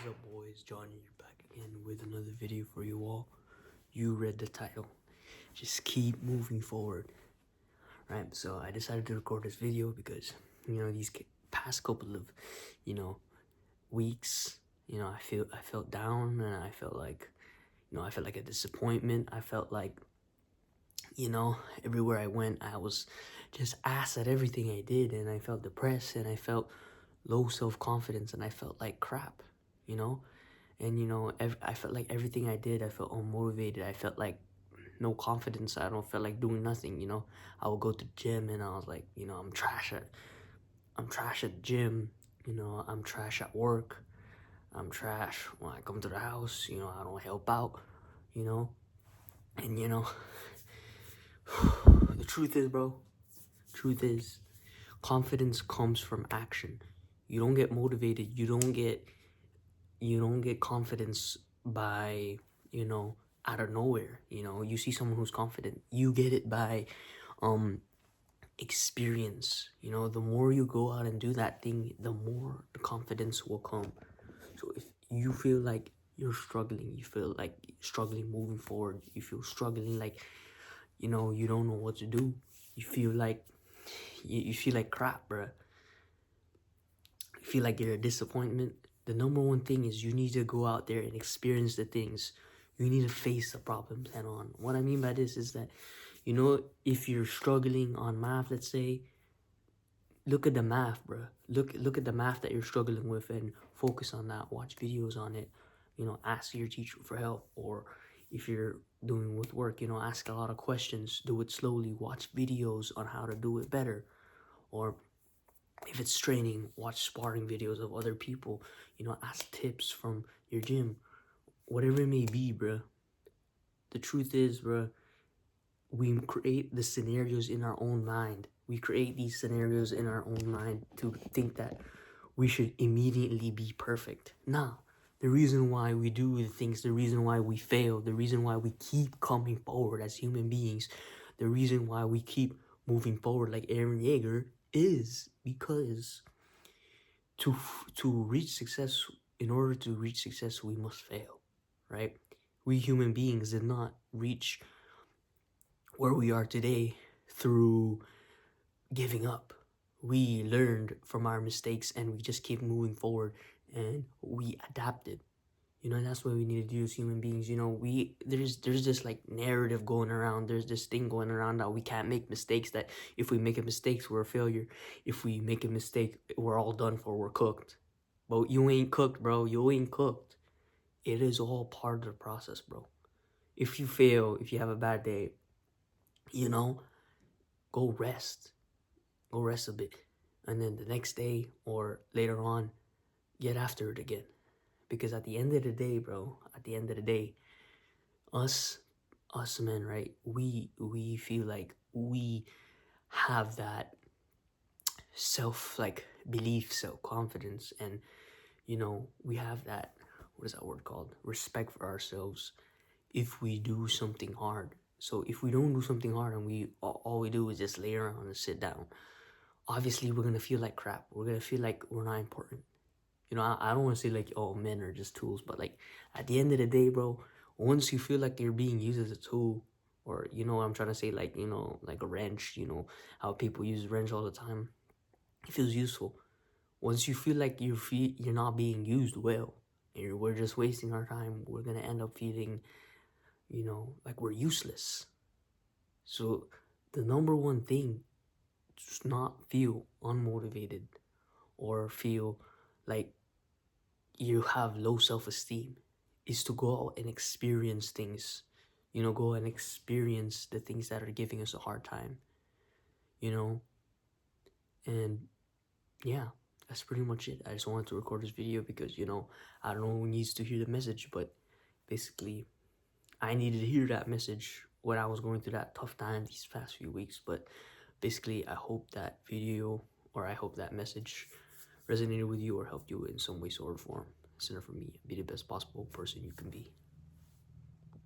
What is up, boys? Johnny here back again with another video for you all. You read the title. Just keep moving forward. Right, so I decided to record this video because, these past couple of, weeks, I felt down, and I felt like, I felt like a disappointment. I felt like, everywhere I went, I was just ass at everything I did, and I felt depressed, and I felt low self-confidence, and I felt like crap, and I felt like everything I did, I felt unmotivated. I felt like no confidence. I don't feel like doing nothing. I would go to the gym, and I was like, I'm trash at the gym. I'm trash at work. I'm trash when I come to the house. I don't help out. you know and the truth is, bro, confidence comes from action. You don't get motivated, you don't get confidence by, out of nowhere. You see someone who's confident, you get it by experience. The more you go out and do that thing, the more the confidence will come. So if you feel like you're struggling, you feel like struggling moving forward, you feel struggling like, you don't know what to do, you feel like you feel like crap, bruh, you feel like you're a disappointment, the number one thing is you need to go out there and experience the things. You need to face the problems head on. What I mean by this is that, if you're struggling on math, let's say, look at the math, bruh. Look at the math that you're struggling with and focus on that. Watch videos on it. Ask your teacher for help. Or if you're doing with work, ask a lot of questions. Do it slowly. Watch videos on how to do it better. Or if it's training, watch sparring videos of other people. Ask tips from your gym. Whatever it may be, bruh. The truth is, bruh, we create the scenarios in our own mind. We create these scenarios in our own mind to think that we should immediately be perfect. Nah, the reason why we do the things, the reason why we fail, the reason why we keep coming forward as human beings, the reason why we keep moving forward like Eren Yeager is because to reach success, in order to reach success, we must fail, right? We human beings did not reach where we are today through giving up. We learned from our mistakes, and we just keep moving forward, and we adapted. That's what we need to do as human beings. There's this like narrative going around. There's this thing going around that we can't make mistakes, that if we make a mistake, we're a failure. If we make a mistake, we're all done for, we're cooked. But you ain't cooked, bro. You ain't cooked. It is all part of the process, bro. If you fail, if you have a bad day, go rest. Go rest a bit. And then the next day or later on, get after it again. Because at the end of the day, bro, us men, right? We feel like we have that belief, self-confidence, and we have that, what is that word called? Respect for ourselves if we do something hard. So if we don't do something hard and all we do is just lay around and sit down, obviously we're gonna feel like crap. We're gonna feel like we're not important. I don't want to say like, oh, men are just tools, but like at the end of the day, bro, once you feel like you're being used as a tool, or what I'm trying to say, like, like a wrench, how people use wrench all the time, it feels useful. Once you feel like you're not being used well, and we're just wasting our time, we're gonna end up feeling, like we're useless. So the number one thing, just not feel unmotivated or feel like you have low self-esteem, is to go out and experience things. Go and experience the things that are giving us a hard time. And yeah, that's pretty much it. I just wanted to record this video because, I don't know who needs to hear the message, but basically I needed to hear that message when I was going through that tough time these past few weeks. But basically, I hope that video, or I hope that message resonated with you or helped you in some way, sort, or form. That's enough for me. Be the best possible person you can be.